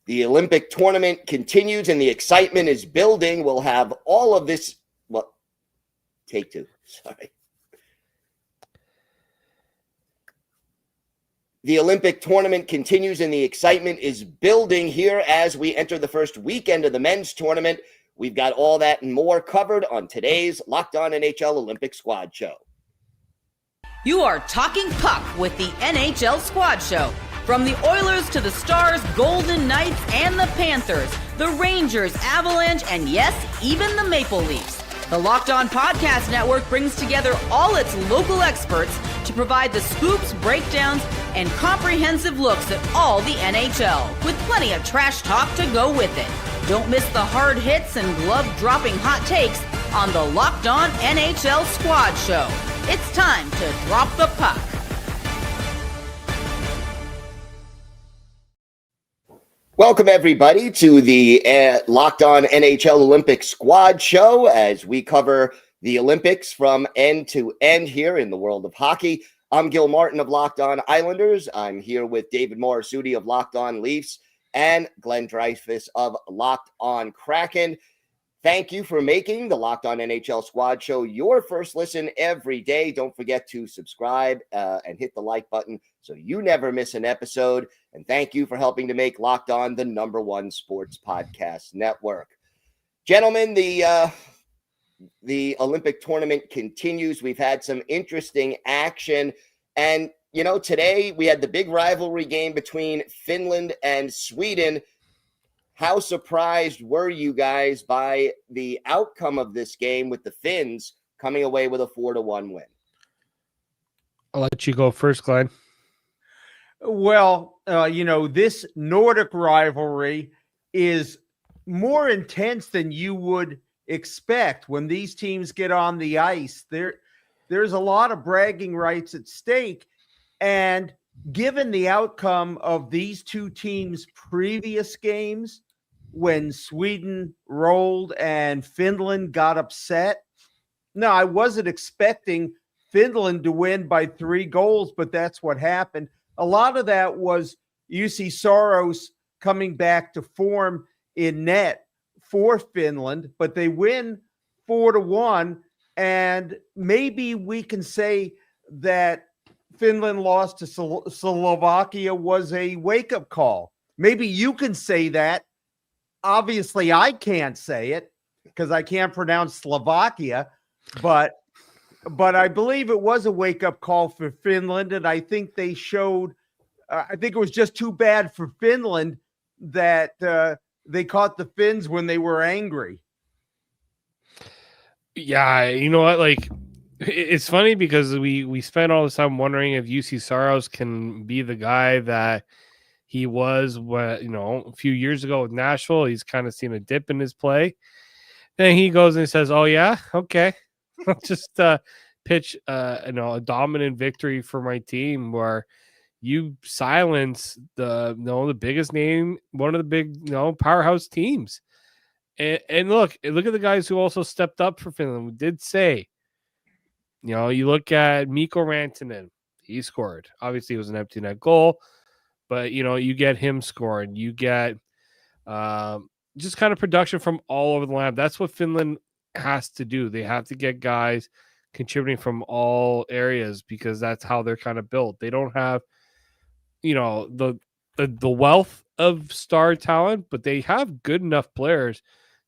The Olympic tournament continues and the excitement is building. We'll have all of this. Well, take two. Sorry. The Olympic tournament continues and the excitement is building here as we enter the first weekend of the men's tournament. We've got all that and more covered on today's Locked On NHL Olympic Squad Show. You are talking puck with the NHL Squad Show. From the Oilers to the Stars, Golden Knights, and the Panthers, the Rangers, Avalanche, and yes, even the Maple Leafs. The Locked On Podcast Network brings together all its local experts to provide the scoops, breakdowns, and comprehensive looks at all the NHL, with plenty of trash talk to go with it. Don't miss the hard hits and glove-dropping hot takes on the Locked On NHL Squad Show. It's time to drop the puck. Welcome, everybody, to the Locked On NHL Olympic Squad Show as we cover the Olympics from end to end here in the world of hockey. I'm Gil Martin of Locked On Islanders. I'm here with David Morassutti of Locked On Leafs and Glenn Dreyfus of Locked On Kraken. Thank you for making the Locked On NHL Squad Show your first listen every day. Don't forget to subscribe and hit the like button so you never miss an episode. And thank you for helping to make Locked On the #1 sports podcast network. Gentlemen, the Olympic tournament continues. We've had some interesting action. And, you know, today we had the big rivalry game between Finland and Sweden. How surprised were you guys by the outcome of this game with the Finns coming away with a 4-1 win? I'll let you go first, Glenn. Well, this Nordic rivalry is more intense than you would expect when these teams get on the ice. There's a lot of bragging rights at stake. And given the outcome of these two teams' previous games, when Sweden rolled and Finland got upset, no, I wasn't expecting Finland to win by 3 goals, but that's what happened. A lot of that was UC Saros coming back to form in net for Finland, but they win 4-1. And maybe we can say that Finland lost to Slovakia was a wake-up call. Maybe you can say that. Obviously, I can't say it because I can't pronounce Slovakia, but I believe it was a wake-up call for Finland, and I think they showed I think it was just too bad for Finland that they caught the Finns when they were angry. Yeah, you know what? Like, it's funny because we spent all this time wondering if UC Saros can be the guy that he was, a few years ago with Nashville. He's kind of seen a dip in his play. Then he goes and he says, "Oh yeah, okay, I'll just pitch a dominant victory for my team where you silence the biggest name, one of the big powerhouse teams." And look at the guys who also stepped up for Finland. We did say, you look at Mikko Rantanen, he scored. Obviously, it was an empty net goal, but you get him scoring. You get just kind of production from all over the land. That's what Finland has to do. They have to get guys contributing from all areas because that's how they're kind of built. They don't have, the wealth of star talent, but they have good enough players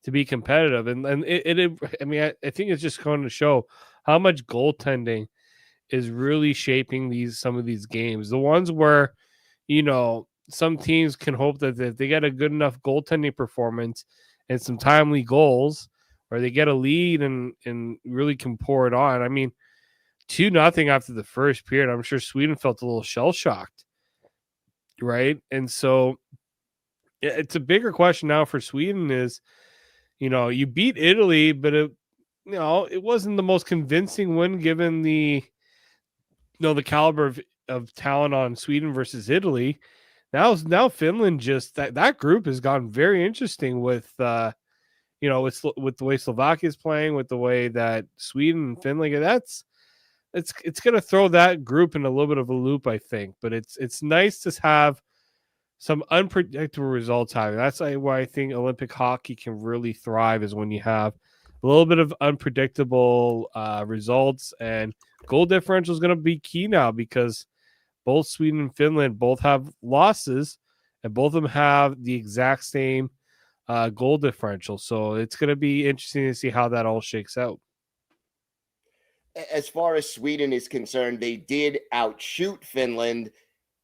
to be competitive. And I think it's just going to show how much goaltending is really shaping some of these games. The ones where, some teams can hope that if they get a good enough goaltending performance and some timely goals, or they get a lead and really can pour it on. 2-0 after the first period. I'm sure Sweden felt a little shell-shocked, right? And so it's a bigger question now for Sweden is, you beat Italy, but it wasn't the most convincing win given the caliber of talent on Sweden versus Italy. Now Finland just that group has gotten very interesting with with the way Slovakia is playing, with the way that Sweden and Finland. It's going to throw that group in a little bit of a loop, I think. But it's nice to have some unpredictable results happening. That's why I think Olympic hockey can really thrive, is when you have a little bit of unpredictable results, and goal differential is going to be key now, because both Sweden and Finland both have losses, and both of them have the exact same goal differential. So it's going to be interesting to see how that all shakes out. As far as Sweden is concerned, they did outshoot Finland.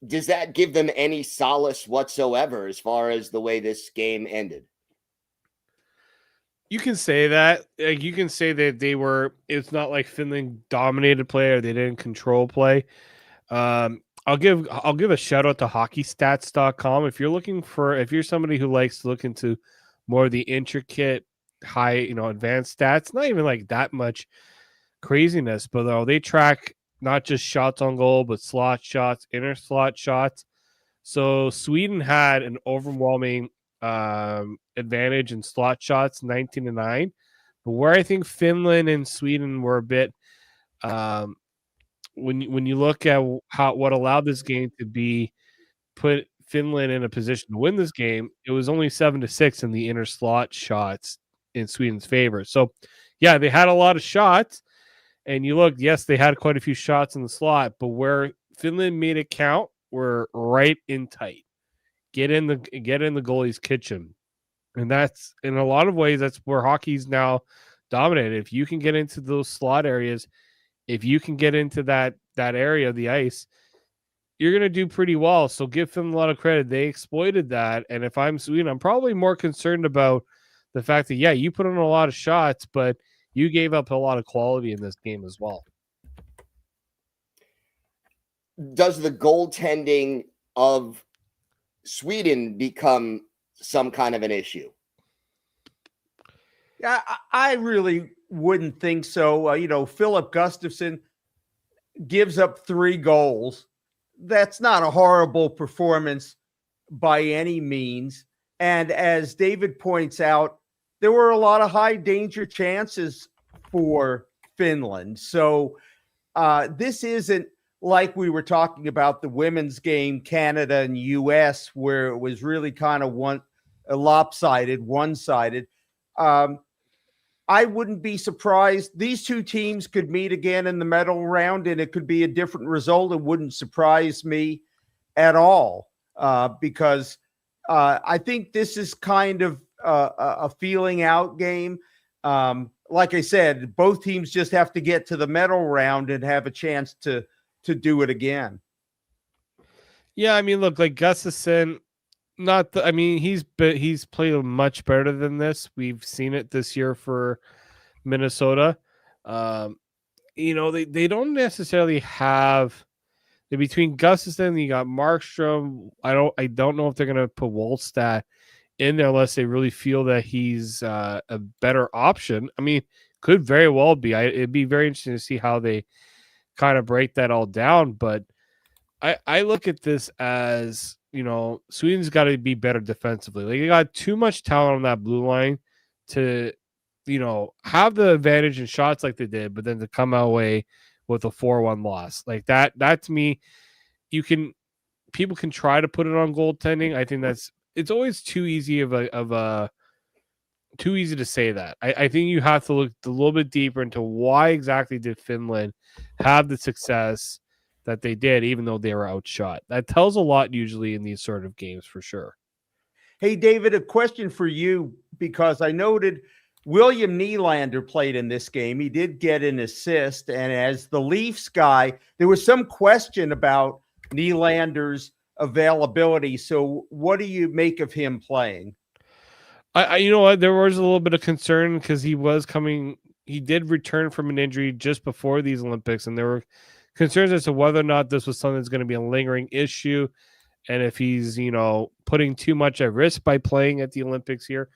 Does that give them any solace whatsoever as far as the way this game ended? You can say that. Like, you can say that it's not like Finland dominated play or they didn't control play. I'll give a shout out to hockeystats.com. If you're somebody who likes to look into more of the intricate, high, advanced stats, not even like that much craziness, but they track not just shots on goal, but slot shots, inner slot shots. So Sweden had an overwhelming advantage in slot shots, 19-9. But where I think Finland and Sweden were a bit, when you look at what allowed this game to be put Finland in a position to win this game, it was only 7-6 in the inner slot shots in Sweden's favor. So, yeah, they had a lot of shots. And you look, yes, they had quite a few shots in the slot, but where Finland made it count, were right in tight. Get in the goalie's kitchen. And that's, in a lot of ways, that's where hockey's now dominated. If you can get into those slot areas, if you can get into that area of the ice, you're going to do pretty well. So give them a lot of credit. They exploited that. And if I'm Sweden, I'm probably more concerned about the fact that, yeah, you put on a lot of shots, but you gave up a lot of quality in this game as well. Does the goaltending of Sweden become some kind of an issue? Yeah, I really wouldn't think so. Philip Gustafsson gives up 3 goals. That's not a horrible performance by any means. And as David points out, there were a lot of high danger chances for Finland. So this isn't like we were talking about the women's game, Canada and US, where it was really kind of lopsided, one-sided. I wouldn't be surprised. These two teams could meet again in the medal round, and it could be a different result. It wouldn't surprise me at all, because I think this is kind of a feeling out game. Like I said, both teams just have to get to the medal round and have a chance to do it again. Yeah, I mean, look, like Gustafsson, he's played much better than this. We've seen it this year for Minnesota. They don't necessarily have between Gustafsson, you got Markstrom. I don't know if they're gonna put Wallstedt in there unless they really feel that he's a better option. I mean, could very well be. It'd be very interesting to see how they kind of break that all down. But I look at this as, Sweden's got to be better defensively. Like, they got too much talent on that blue line to, have the advantage in shots like they did, but then to come away with a 4-1 loss. Like that to me, people can try to put it on goaltending. I think it's always too easy too easy to say that. I think you have to look a little bit deeper into why exactly did Finland have the success that they did, even though they were outshot. That tells a lot usually in these sort of games, for sure. Hey, David, a question for you, because I noted William Nylander played in this game. He did get an assist, and as the Leafs guy, there was some question about Nylander's availability. So what do you make of him playing? You know what? There was a little bit of concern because he did return from an injury just before these Olympics, and there were concerns as to whether or not this was something that's going to be a lingering issue, and if he's, putting too much at risk by playing at the Olympics here.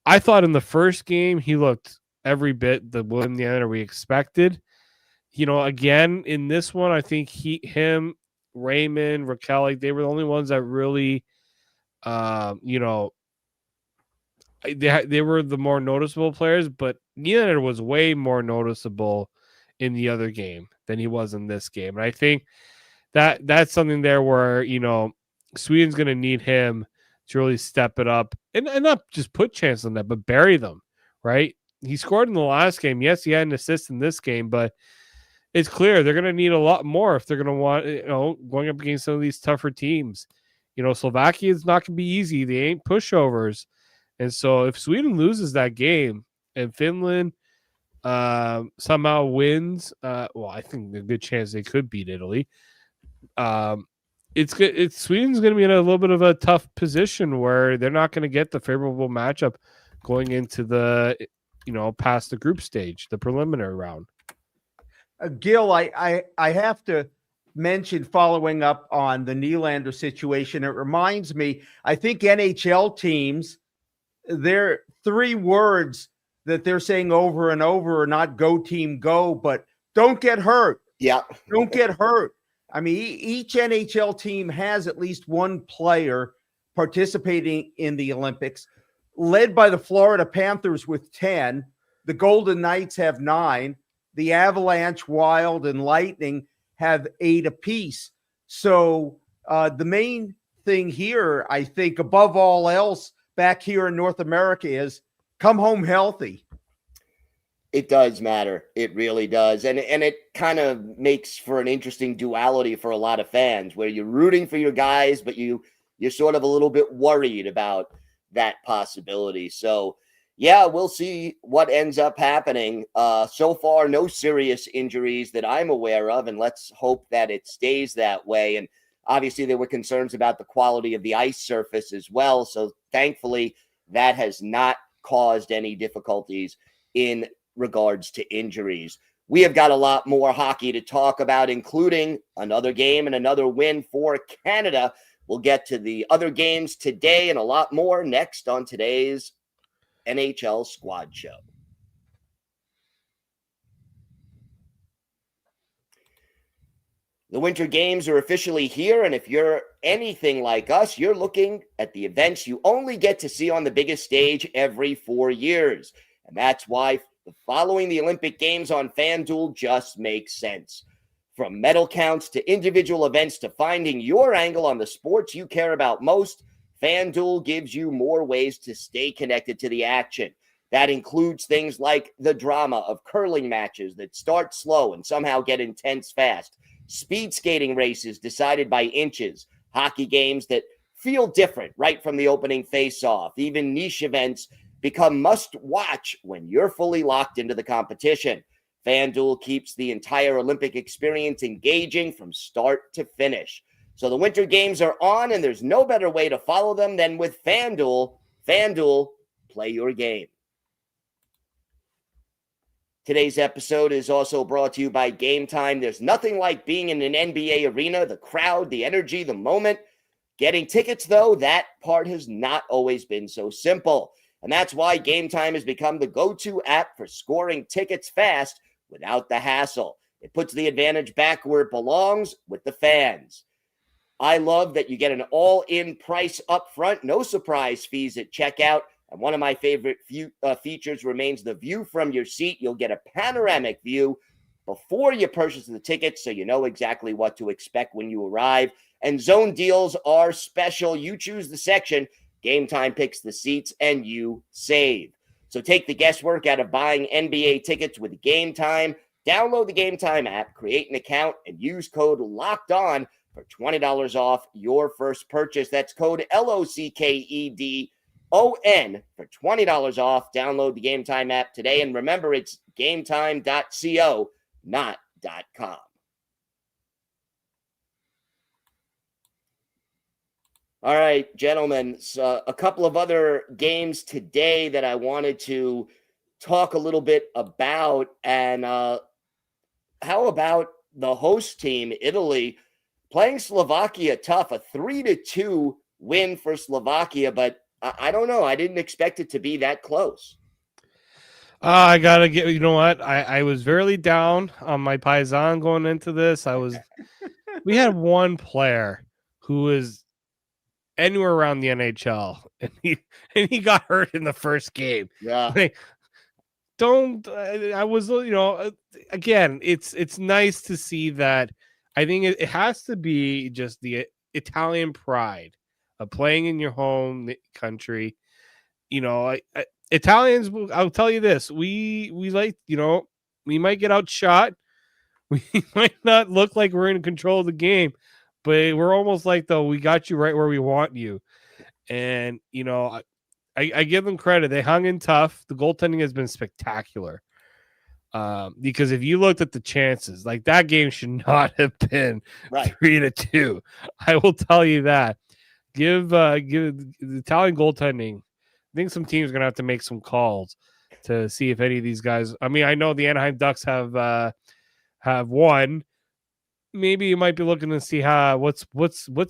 I thought in the first game he looked every bit the William Nylander we expected. Again, in this one, I think him, Raymond, Raquel, they were the only ones that really, they were the more noticeable players, but Nylander was way more noticeable in the other game than he was in this game. And I think that's something there where, Sweden's going to need him to really step it up and not just put chances on that, but bury them, right? He scored in the last game. Yes, he had an assist in this game, but it's clear they're going to need a lot more if they're going to want, going up against some of these tougher teams. Slovakia is not going to be easy. They ain't pushovers. And so if Sweden loses that game and Finland somehow wins, I think a good chance they could beat Italy. It's good. Sweden's going to be in a little bit of a tough position where they're not going to get the favorable matchup going into the, past the group stage, the preliminary round. Gil, I have to mention, following up on the Nylander situation, it reminds me, I think NHL teams, their 3 words that they're saying over and over are not "go team go," but don't get hurt. Yeah. Don't get hurt. I mean, each NHL team has at least one player participating in the Olympics, led by the Florida Panthers with 10. The Golden Knights have 9. The Avalanche, Wild, and Lightning have 8 apiece. So the main thing here, I think, above all else, back here in North America, is come home healthy. It does matter. It really does. And it kind of makes for an interesting duality for a lot of fans where you're rooting for your guys, but you're sort of a little bit worried about that possibility. So, yeah, we'll see what ends up happening. So far, no serious injuries that I'm aware of, and let's hope that it stays that way. And obviously, there were concerns about the quality of the ice surface as well. So thankfully, that has not caused any difficulties in regards to injuries. We have got a lot more hockey to talk about, including another game and another win for Canada. We'll get to the other games today and a lot more next on today's NHL Squad Show. The Winter Games are officially here, and if you're anything like us, you're looking at the events you only get to see on the biggest stage every 4 years. And that's why following the Olympic Games on FanDuel just makes sense. From medal counts to individual events to finding your angle on the sports you care about most, FanDuel gives you more ways to stay connected to the action. That includes things like the drama of curling matches that start slow and somehow get intense fast, speed skating races decided by inches, hockey games that feel different right from the opening face-off, even niche events become must-watch when you're fully locked into the competition. FanDuel keeps the entire Olympic experience engaging from start to finish. So the Winter Games are on, and there's no better way to follow them than with FanDuel. FanDuel, play your game. Today's episode is also brought to you by Game Time. There's nothing like being in an NBA arena, the crowd, the energy, the moment. Getting tickets, though, that part has not always been so simple. And that's why Game Time has become the go-to app for scoring tickets fast without the hassle. It puts the advantage back where it belongs, with the fans. I love that you get an all-in price up front, no surprise fees at checkout. And one of my favorite features remains the view from your seat. You'll get a panoramic view before you purchase the tickets, so you know exactly what to expect when you arrive. And zone deals are special. You choose the section, Game Time picks the seats, and you save. So take the guesswork out of buying NBA tickets with Game Time. Download the Game Time app, create an account, and use code LOCKEDON for $20 off your first purchase. That's code LOCKEDON for $20 off. Download the Game Time app today. And remember, it's gametime.co, not .com. All right, gentlemen, so a couple of other games today that I wanted to talk a little bit about. And how about the host team, Italy, playing Slovakia tough, a 3-2 win for Slovakia, but I don't know. I didn't expect it to be that close. I got to get, you know what? I was very down on my Paisan going into this. We had one player who was anywhere around the NHL, and he got hurt in the first game. Yeah. I was, again, it's nice to see that. I think it has to be just the Italian pride of playing in your home country. You know, Italians, I'll tell you this, we like, you know, we might get outshot. We might not look like we're in control of the game, but we're almost like, though, we got you right where we want you. And, you know, I give them credit. They hung in tough. The goaltending has been spectacular. Because if you looked at the chances, like that game should not have been 3-2. I will tell you that. Give the Italian goaltending. I think some teams are gonna have to make some calls to see if any of these guys. I mean, I know the Anaheim Ducks have won. Maybe you might be looking to see how what's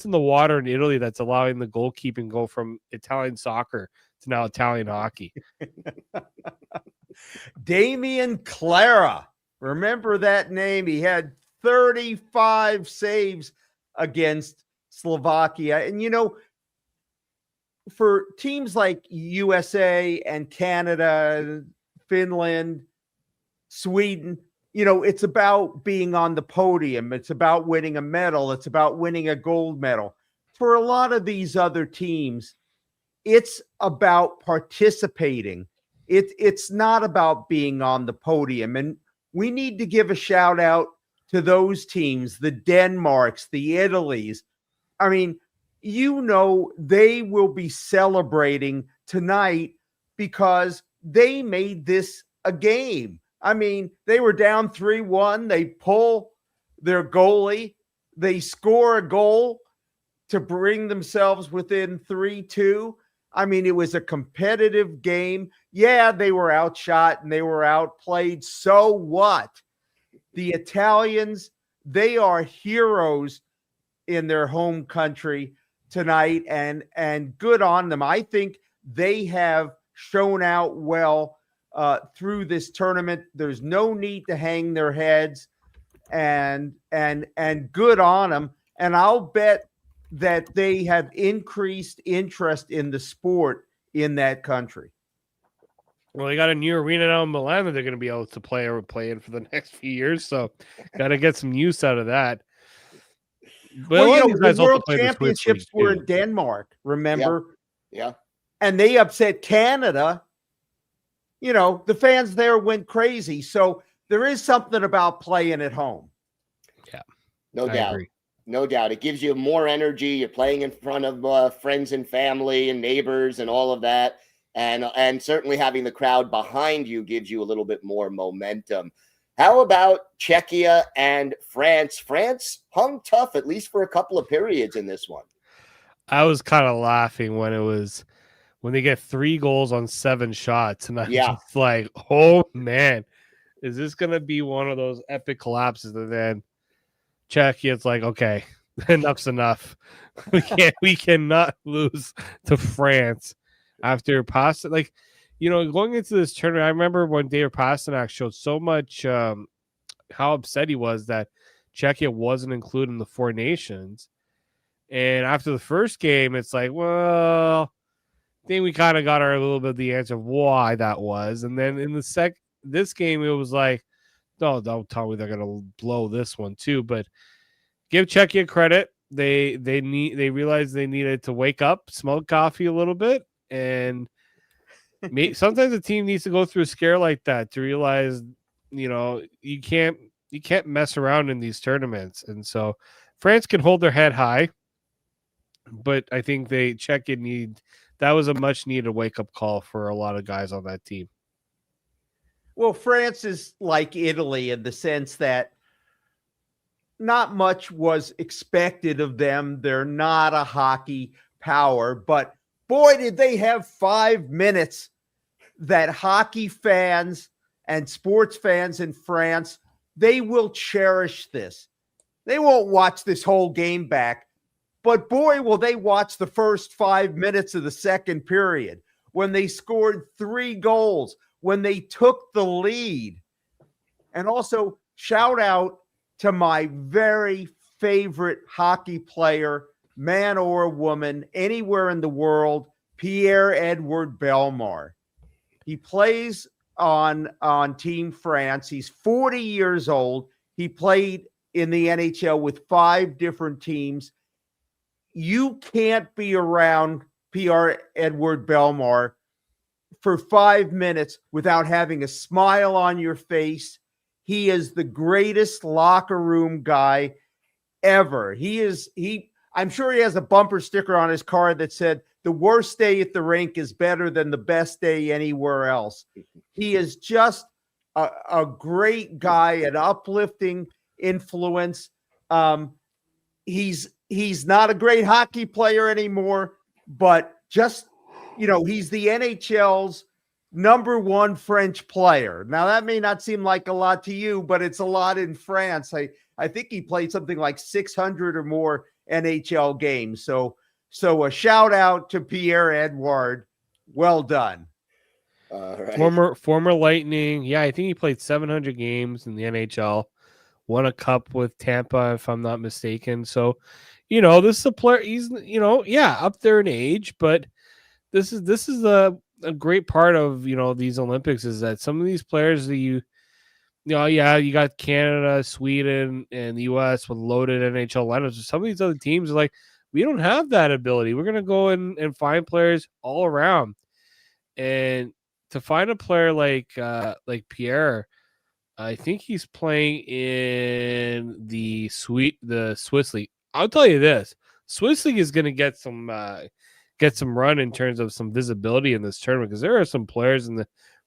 in the water in Italy that's allowing the goalkeeping go from Italian soccer to now Italian hockey. Damian Clara. Remember that name? He had 35 saves against Slovakia. And, you know, for teams like USA and Canada, Finland, Sweden, you know, it's about being on the podium. It's about winning a medal. It's about winning a gold medal. For a lot of these other teams, it's about participating. It's not about being on the podium. And we need to give a shout out to those teams, the Denmarks, the Italys. I mean, you know, they will be celebrating tonight because they made this a game. I mean, they were down 3-1. They pull their goalie. They score a goal to bring themselves within 3-2. I mean, it was a competitive game. Yeah, they were outshot and they were outplayed. So what? The Italians, they are heroes in their home country tonight, and good on them. I think they have shown out well through this tournament. There's no need to hang their heads, and good on them. And I'll bet that they have increased interest in the sport in that country. Well, they got a new arena now in Milan that they're going to be able to play in for the next few years. So got to get some use out of that. But well, you know, the World Championships were in Denmark, remember? Yeah. And they upset Canada. You know, the fans there went crazy. So there is something about playing at home. Yeah. No doubt. No doubt. It gives you more energy. You're playing in front of friends and family and neighbors and all of that. And certainly having the crowd behind you gives you a little bit more momentum. How about Czechia and France? France hung tough, at least for a couple of periods in this one. I was kind of laughing when they get 3 goals on 7 shots. And I'm just like, oh, man, is this going to be one of those epic collapses? And then Czechia, it's like, okay, enough's enough. We cannot lose to France after Pasternak. Like, you know, going into this tournament, I remember when David Pasternak showed so much how upset he was that Czechia wasn't included in the 4 nations. And after the first game, it's like, well, I think we kind of got a little bit of the answer of why that was. And then in this game, it was like, no, don't tell me they're going to blow this one too. But give Czechia credit. They realized they needed to wake up, smoke coffee a little bit. And sometimes a team needs to go through a scare like that to realize, you know, you can't mess around in these tournaments. And so France can hold their head high, but I think that was a much needed wake up call for a lot of guys on that team. Well, France is like Italy in the sense that not much was expected of them. They're not a hockey power, but boy, did they have 5 minutes that hockey fans and sports fans in France, they will cherish this. They won't watch this whole game back, but boy, will they watch the first 5 minutes of the second period when they scored 3 goals, when they took the lead. And also shout out to my very favorite hockey player, man or woman, anywhere in the world, Pierre-Edouard Bellemare. He plays on Team France. He's 40 years old. He played in the NHL with 5 different teams. you can't be around Pierre-Edouard Bellemare for 5 minutes without having a smile on your face. He is the greatest locker room guy ever. I'm sure he has a bumper sticker on his car that said, "The worst day at the rink is better than the best day anywhere else." He is just a great guy, an uplifting influence. He's not a great hockey player anymore, but just, he's the NHL's number one French player. Now, that may not seem like a lot to you, but it's a lot in France. I think he played something like 600 or more NHL games. So a shout out to Pierre-Edouard. Well done. All right. Former Lightning. Yeah, I think he played 700 games in the NHL. Won a cup with Tampa, if I'm not mistaken. So, this is a player. He's, up there in age, but this is a great part of these Olympics is that some of these players that you got Canada, Sweden, and the U.S. with loaded NHL lineups. Some of these other teams are like, we don't have that ability. We're gonna go and find players all around, and to find a player like Pierre, I think he's playing in the Swiss League. I'll tell you this: Swiss League is going to get some run in terms of some visibility in this tournament because there are some players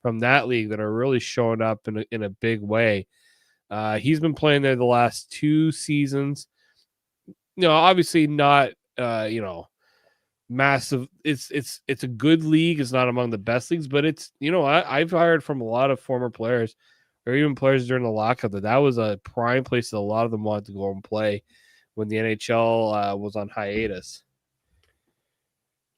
from that league that are really showing up in a big way. He's been playing there the last 2 seasons. Obviously not massive. It's a good league. It's not among the best leagues, but it's I've heard from a lot of former players or even players during the lockout that was a prime place that a lot of them wanted to go and play when the NHL was on hiatus.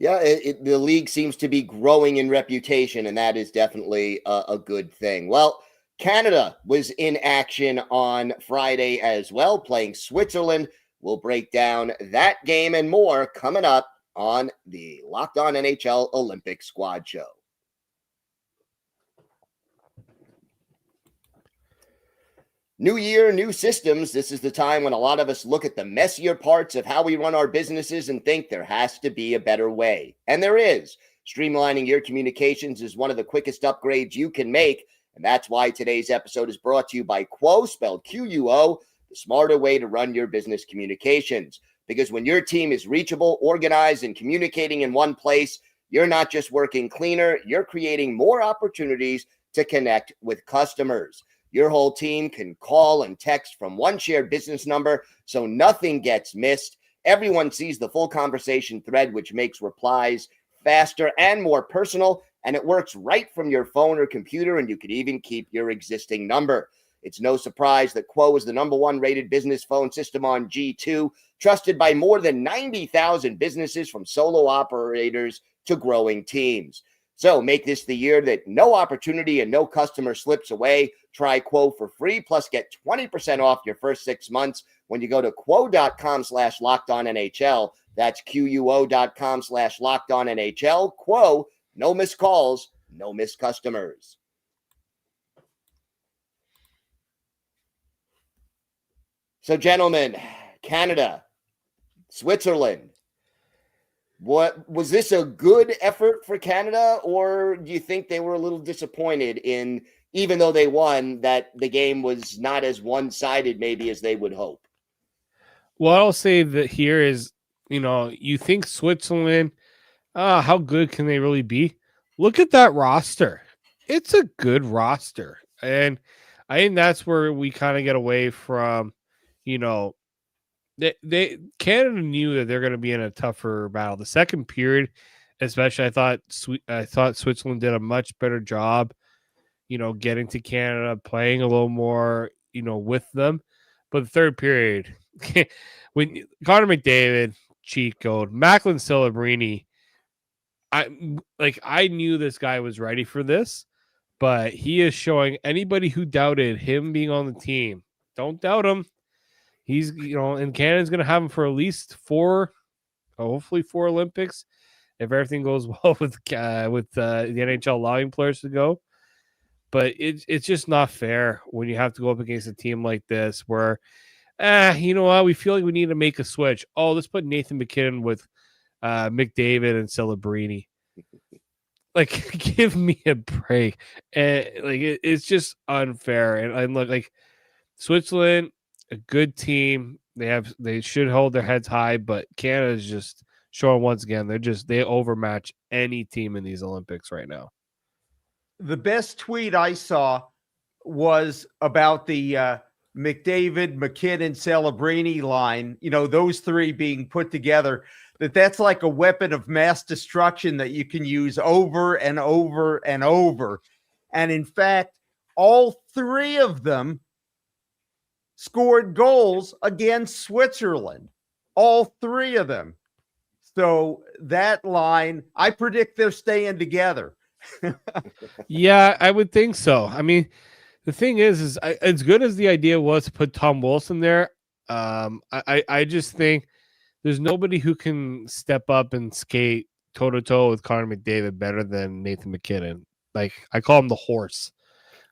Yeah, the league seems to be growing in reputation, and that is definitely a good thing. Well, Canada was in action on Friday as well, playing Switzerland. We'll break down that game and more coming up on the Locked On NHL Olympic Squad Show. New year, new systems. This is the time when a lot of us look at the messier parts of how we run our businesses and think there has to be a better way. And there is. Streamlining your communications is one of the quickest upgrades you can make. And that's why today's episode is brought to you by Quo, spelled Q-U-O, the smarter way to run your business communications. Because when your team is reachable, organized, and communicating in one place, you're not just working cleaner, you're creating more opportunities to connect with customers. Your whole team can call and text from one shared business number, so nothing gets missed. Everyone sees the full conversation thread, which makes replies faster and more personal, and it works right from your phone or computer, and you could even keep your existing number. It's no surprise that Quo is the #1 rated business phone system on G2, trusted by more than 90,000 businesses from solo operators to growing teams. So make this the year that no opportunity and no customer slips away. Try Quo for free, plus get 20% off your first 6 months when you go to quo.com/lockedonnhl. That's QUO.com/lockedonnhl. Quo, no missed calls, no missed customers. So, gentlemen, Canada, Switzerland. What was this a good effort for Canada, or do you think they were a little disappointed in, even though they won, that the game was not as one-sided maybe as they would hope? Well, I'll say that here is, you think Switzerland, how good can they really be? Look at that roster. It's a good roster. And I think that's where we kind of get away from, They Canada knew that they're going to be in a tougher battle. The second period, especially, I thought Switzerland did a much better job, getting to Canada, playing a little more, with them. But the third period, when Connor McDavid, cheat code, Macklin Celebrini, I knew this guy was ready for this, but he is showing anybody who doubted him being on the team, don't doubt him. He's, and Canada's going to have him for at least 4, hopefully 4 Olympics, if everything goes well with the NHL allowing players to go. But it's just not fair when you have to go up against a team like this, where you know what? We feel like we need to make a switch. Oh, let's put Nathan McKinnon with McDavid and Celebrini. Like, give me a break. And like, it's just unfair. And look, like Switzerland, a good team. They should hold their heads high, but Canada is just showing once again they overmatch any team in these Olympics right now. The best tweet I saw was about the McDavid, McKinnon, Celebrini line, those three being put together, that's like a weapon of mass destruction that you can use over and over and over. And in fact, all three of them scored goals against Switzerland, all three of them. So that line, I predict they're staying together. Yeah, I would think so. I mean, the thing is as good as the idea was to put Tom Wilson there, I just think there's nobody who can step up and skate toe-to-toe with Connor McDavid better than Nathan McKinnon. Like, I call him the horse.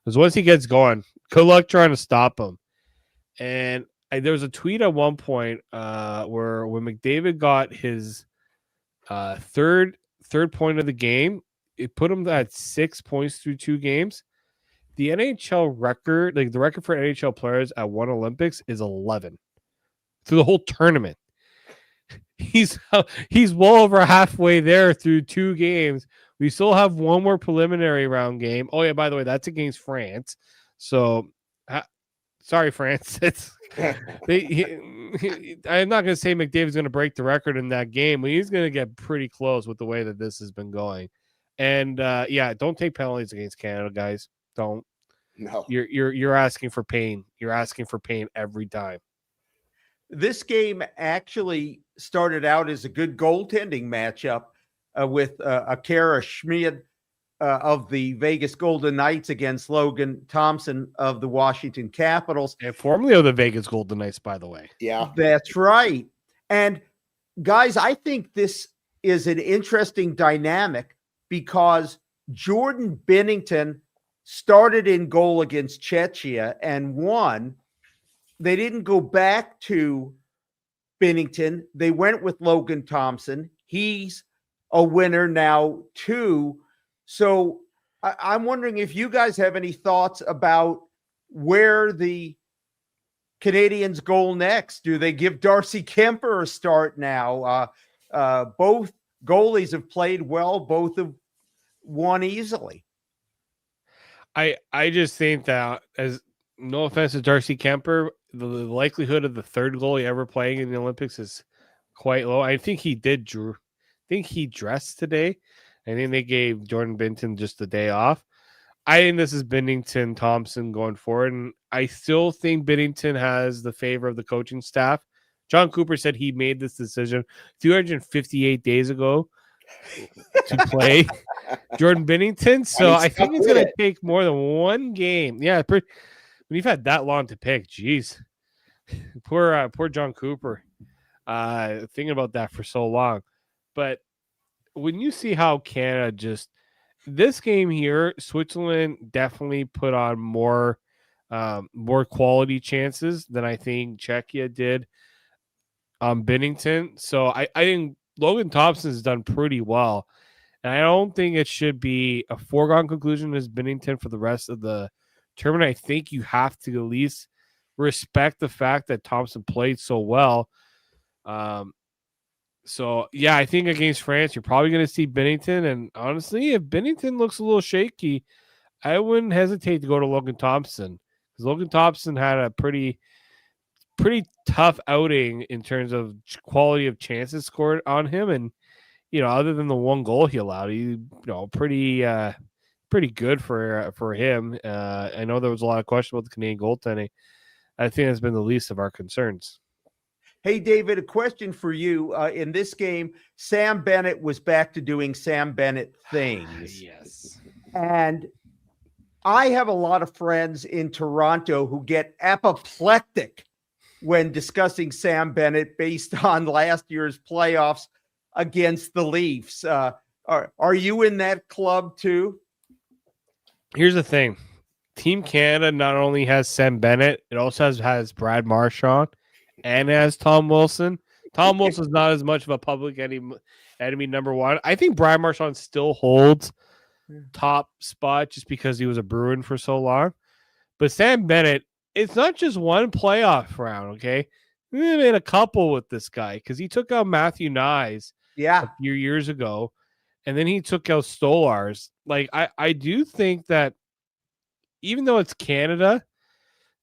Because once he gets going, good luck trying to stop him. And there was a tweet at one point where when McDavid got his third point of the game, it put him at 6 points through 2 games. The NHL record, like the record for NHL players at one Olympics, is 11 through the whole tournament. He's well over halfway there through 2 games. We still have one more preliminary round game. Oh yeah, by the way, that's against France. So, sorry, France. I'm not going to say McDavid's going to break the record in that game, but he's going to get pretty close with the way that this has been going. And yeah, don't take penalties against Canada, guys. Don't. No, you're asking for pain. You're asking for pain every time. This game actually started out as a good goaltending matchup with Akira Schmid of the Vegas Golden Knights against Logan Thompson of the Washington Capitals. And formerly of the Vegas Golden Knights, by the way. Yeah. That's right. And guys, I think this is an interesting dynamic because Jordan Binnington started in goal against Czechia and won. They didn't go back to Binnington. They went with Logan Thompson. He's a winner now too. So I'm wondering if you guys have any thoughts about where the Canadians go next. Do they give Darcy Kemper a start now? Both goalies have played well. Both have won easily. I just think that, as no offense to Darcy Kemper, the likelihood of the third goalie ever playing in the Olympics is quite low. I think he dressed today. I think they gave Jordan Binnington just the day off. I think this is Binnington Thompson going forward, and I still think Binnington has the favor of the coaching staff. John Cooper said he made this decision 258 days ago to play Jordan Binnington. So I think it's going to take more than one game. Yeah, when you've had that long to pick, geez, poor John Cooper, thinking about that for so long. But when you see how Canada this game here, Switzerland definitely put on more quality chances than I think Czechia did on Binnington. So I think Logan Thompson has done pretty well. And I don't think it should be a foregone conclusion as Binnington for the rest of the tournament. I think you have to at least respect the fact that Thompson played so well. So, yeah, I think against France, you're probably going to see Binnington. And honestly, if Binnington looks a little shaky, I wouldn't hesitate to go to Logan Thompson. Because Logan Thompson had a pretty tough outing in terms of quality of chances scored on him. And, other than the one goal he allowed, pretty good for him. I know there was a lot of question about the Canadian goaltending. I think that's been the least of our concerns. Hey, David, a question for you. In this game, Sam Bennett was back to doing Sam Bennett things. Yes. And I have a lot of friends in Toronto who get apoplectic when discussing Sam Bennett based on last year's playoffs against the Leafs. Are you in that club too? Here's the thing. Team Canada not only has Sam Bennett, it also has Brad Marchand and has Tom Wilson. Tom Wilson's not as much of a public enemy number one. I think Brad Marchand still holds top spot just because he was a Bruin for so long. But Sam Bennett, it's not just one playoff round, okay? We made a couple with this guy because he took out Matthew Nyes a few years ago, and then he took out Stolars. Like, I do think that even though it's Canada,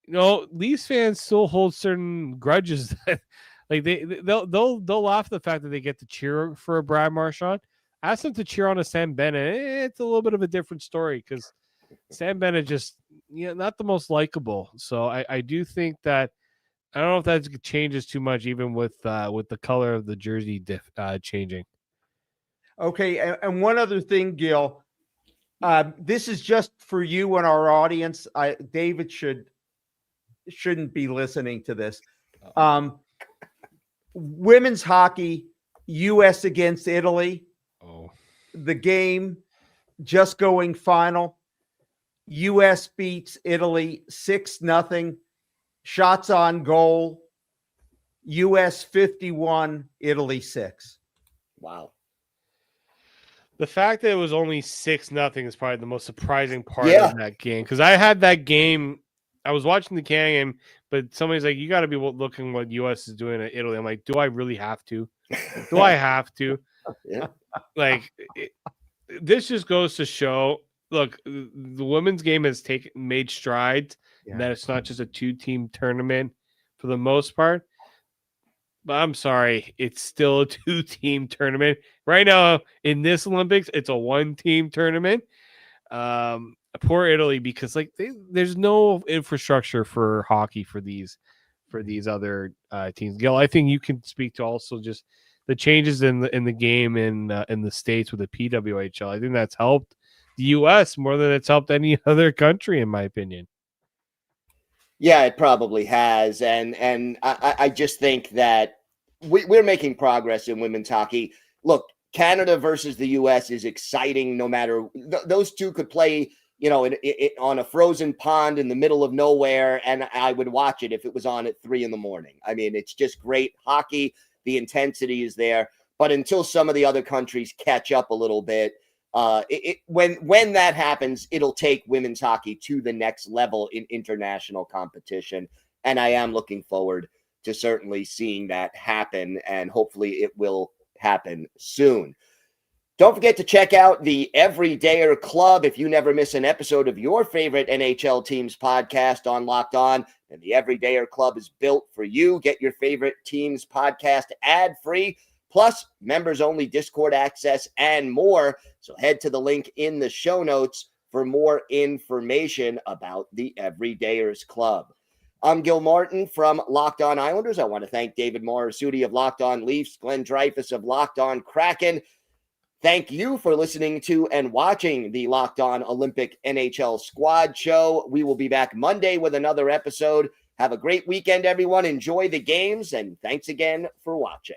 Leafs fans still hold certain grudges that, like, they'll laugh at the fact that they get to cheer for a Brad Marchand. Ask them to cheer on a Sam Bennett. It's a little bit of a different story because Sam Bennett just not the most likable. So I do think that I don't know if that changes too much, even with the color of the jersey changing. Okay, and one other thing, Gil. This is just for you and our audience. David shouldn't be listening to this. Women's hockey, U.S. against Italy. Oh, the game just going final. U.S. beats Italy 6-0. Shots on goal. U.S. 51, Italy 6. Wow. The fact that it was only 6-0 is probably the most surprising part of that game. Because I had that game, I was watching the game, but somebody's like, you got to be looking what U.S. is doing at Italy. I'm like, do I really have to? Do I have to? Yeah. Like, this just goes to show, look, the women's game has made strides, and that it's not just a 2-team tournament for the most part. But I'm sorry, it's still a 2-team tournament. Right now, in this Olympics, it's a 1-team tournament. Poor Italy, because there's no infrastructure for hockey for these other teams. Gil, I think you can speak to also just the changes in the game in the States with the PWHL. I think that's helped the U.S. more than it's helped any other country, in my opinion. Yeah, it probably has. And I just think that we're making progress in women's hockey. Look, Canada versus the U.S. is exciting no matter those two could play, on a frozen pond in the middle of nowhere. And I would watch it if it was on at 3 a.m. I mean, it's just great hockey. The intensity is there. But until some of the other countries catch up a little bit, when that happens, it'll take women's hockey to the next level in international competition. And I am looking forward to certainly seeing that happen, and hopefully it will happen soon. Don't forget to check out the Everydayer Club. If you never miss an episode of your favorite NHL teams podcast on Locked On, and the Everydayer Club is built for you. Get your favorite teams podcast ad-free, plus members-only Discord access and more. So head to the link in the show notes for more information about the Everydayers Club. I'm Gil Martin from Locked On Islanders. I want to thank David Morassutti of Locked On Leafs, Glenn Dreyfus of Locked On Kraken. Thank you for listening to and watching the Locked On Olympic NHL Squad Show. We will be back Monday with another episode. Have a great weekend, everyone. Enjoy the games, and thanks again for watching.